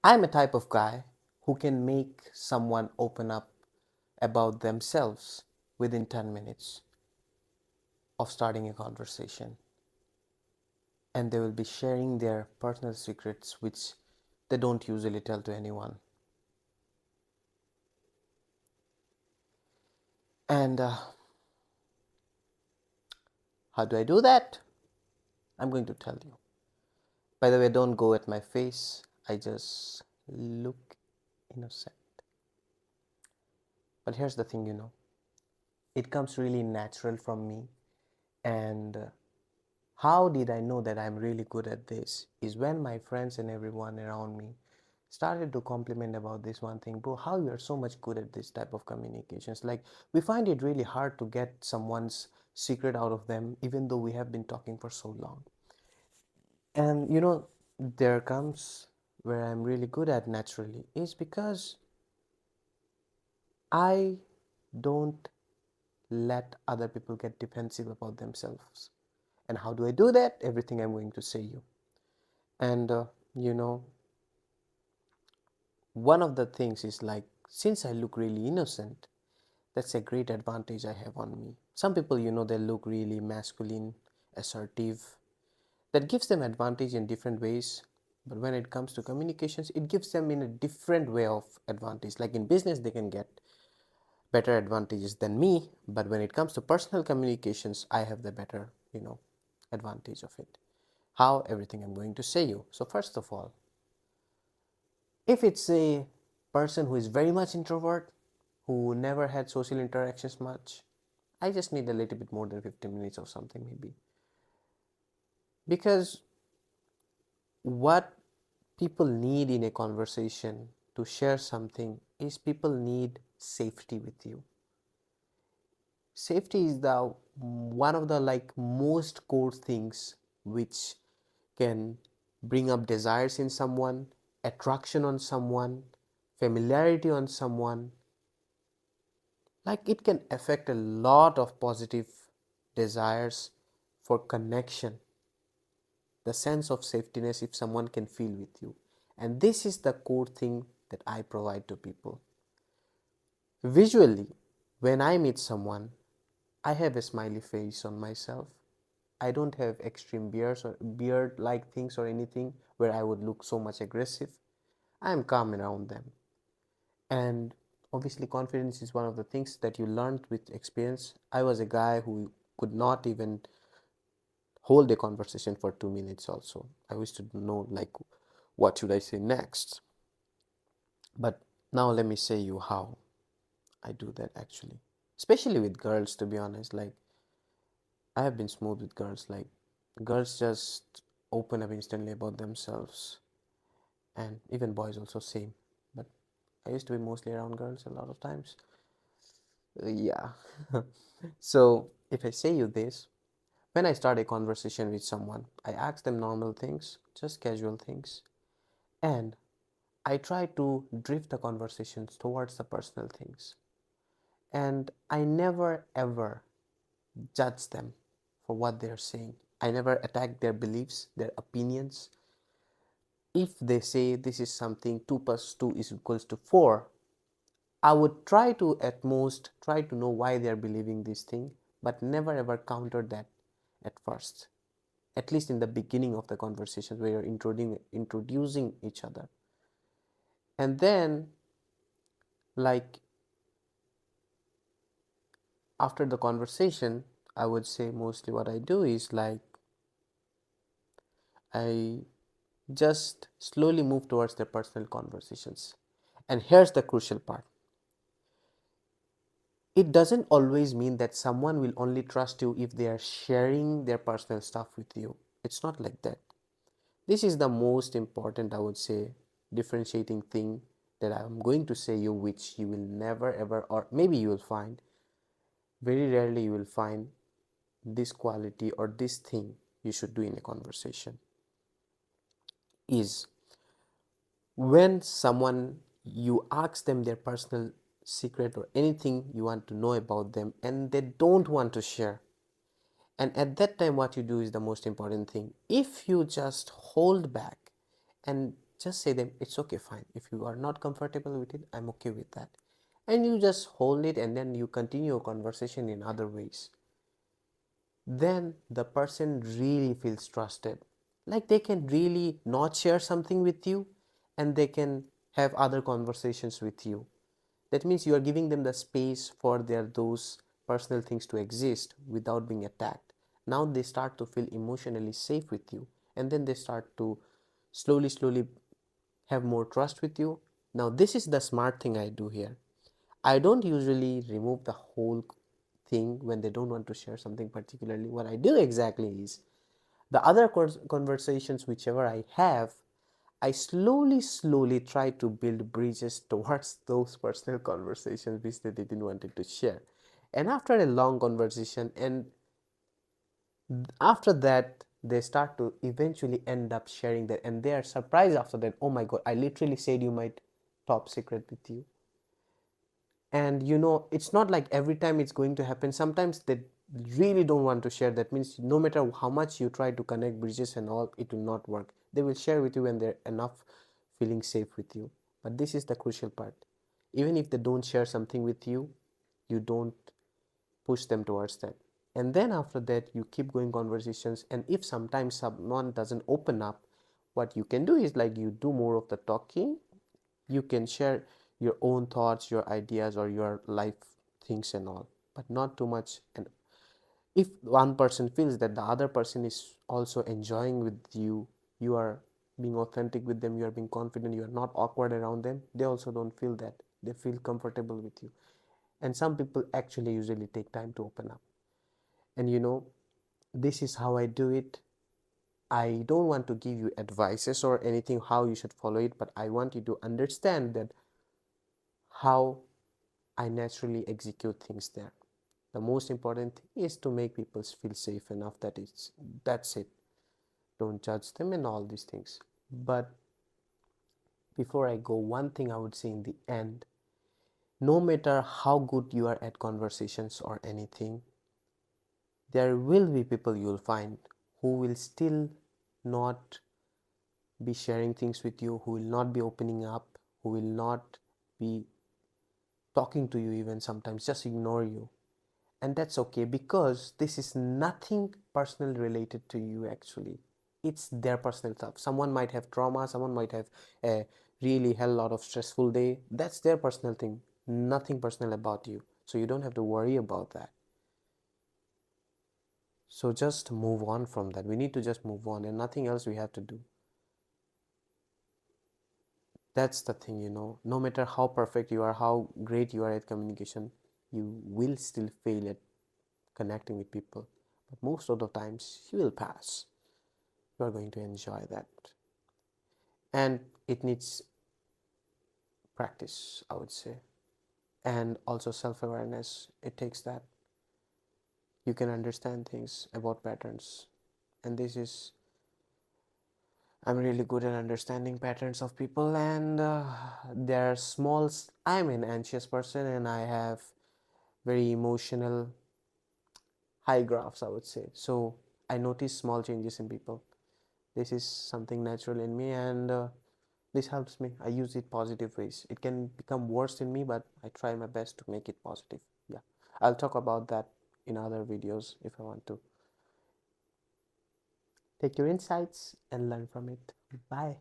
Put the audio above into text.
I'm a type of guy who can make someone open up about themselves within 10 minutes of starting a conversation. And they will be sharing their personal secrets, which they don't usually tell to anyone. And how do I do that? I'm going to tell you. By the way, don't go at my face. I just look innocent. But here's the thing, it comes really natural from me. And how did I know that I'm really good at this? Is when my friends and everyone around me started to compliment about this one thing, bro, how you're so much good at this type of communications. Like, we find it really hard to get someone's secret out of them, even though we have been talking for so long. And there comes where I'm really good at naturally is because I don't let other people get defensive about themselves. And how do I do that? Everything I'm going to say you. And you know, one of the things is like, since I look really innocent, that's a great advantage I have on me. Some people, they look really masculine, assertive. That gives them advantage in different ways. But when it comes to communications, it gives them in a different way of advantage. Like in business, they can get better advantages than me. But when it comes to personal communications, I have the better, advantage of it. How? Everything I'm going to say you. So first of all, if it's a person who is very much introvert, who never had social interactions much, I just need a little bit more than 15 minutes or something maybe. Because what people need in a conversation to share something is people need safety with you. Safety is the one of the most core things which can bring up desires in someone, attraction on someone, familiarity on someone. Like it can affect a lot of positive desires for connection, the sense of safetyness if someone can feel with you. And this is the core thing that I provide to people. Visually, when I meet someone, I have a smiley face on myself. I don't have extreme beards or beard like things or anything where I would look so much aggressive. I am calm around them. And obviously, confidence is one of the things that you learned with experience. I was a guy who could not even hold a conversation for 2 minutes also. I used to know like what should I say next. But now let me say you how I do that actually. Especially with girls, to be honest. Like I have been smooth with girls. Like girls just open up instantly about themselves. And even boys also same. But I used to be mostly around girls a lot of times. Yeah. So if I say you this, when I start a conversation with someone, I ask them normal things, just casual things, and I try to drift the conversations towards the personal things. And I never ever judge them for what they're saying. I never attack their beliefs, their opinions. If they say this is something 2 plus 2 is equals to 4, I would try to at most try to know why they are believing this thing, but never ever counter that at first. At least in the beginning of the conversation where you're introducing each other. And then like after the conversation, I would say mostly what I do is like I just slowly move towards their personal conversations. And here's the crucial part. It doesn't always mean that someone will only trust you if they are sharing their personal stuff with you. It's not like that. This is the most important, I would say, differentiating thing that I'm going to say you, which you will never ever, or maybe you will find, very rarely you will find this quality or this thing you should do in a conversation is when someone you ask them their personal secret or anything you want to know about them and they don't want to share. And at that time, what you do is the most important thing. If you just hold back and just say them, it's okay, fine. If you are not comfortable with it, I'm okay with that. And you just hold it, and then you continue your conversation in other ways. Then the person really feels trusted. Like they can really not share something with you, and they can have other conversations with you. That means you are giving them the space for their those personal things to exist without being attacked. Now they start to feel emotionally safe with you, and then they start to slowly have more trust with you. Now this is the smart thing I do here. I don't usually remove the whole thing when they don't want to share something particularly. What I do exactly is the other conversations, whichever I have, I slowly try to build bridges towards those personal conversations which they didn't wanted to share. And after a long conversation, and after that, they start to eventually end up sharing that, and they are surprised after that. Oh my God, I literally said you my top secret with you. And it's not like every time it's going to happen. Sometimes they really don't want to share. That means no matter how much you try to connect bridges and all, it will not work. They will share with you when they're enough feeling safe with you. But this is the crucial part. Even if they don't share something with you, you don't push them towards that. And then after that, you keep going conversations. And if sometimes someone doesn't open up, what you can do is like you do more of the talking. You can share your own thoughts, your ideas, or your life things and all, but not too much. And if one person feels that the other person is also enjoying with you, you are being authentic with them, you are being confident, you are not awkward around them, they also don't feel that. They feel comfortable with you. And some people actually usually take time to open up. And this is how I do it. I don't want to give you advices or anything how you should follow it, but I want you to understand that how I naturally execute things there. The most important thing is to make people feel safe enough that that's it. Don't judge them and all these things. But before I go, one thing I would say in the end, no matter how good you are at conversations or anything, there will be people you'll find who will still not be sharing things with you, who will not be opening up, who will not be talking to you, even sometimes just ignore you. And that's okay, because this is nothing personal related to you actually. It's their personal stuff. Someone might have trauma, someone might have a really hell lot of stressful day. That's their personal thing, nothing personal about you, so you don't have to worry about that. So just move on from that. We need to just move on, and nothing else we have to do. That's the thing, no matter how perfect you are, how great you are at communication, you will still fail at connecting with people. But most of the times you will pass. You are going to enjoy that. And it needs practice, I would say. And also self-awareness. It takes that. You can understand things about patterns. And this is, I'm really good at understanding patterns of people, and they're small. I'm an anxious person, and I have very emotional high graphs, I would say. So I notice small changes in people. This is something natural in me, and this helps me. I use it positive ways. It can become worse in me, but I try my best to make it positive. Yeah, I'll talk about that in other videos if I want to. Take your insights and learn from it. Bye.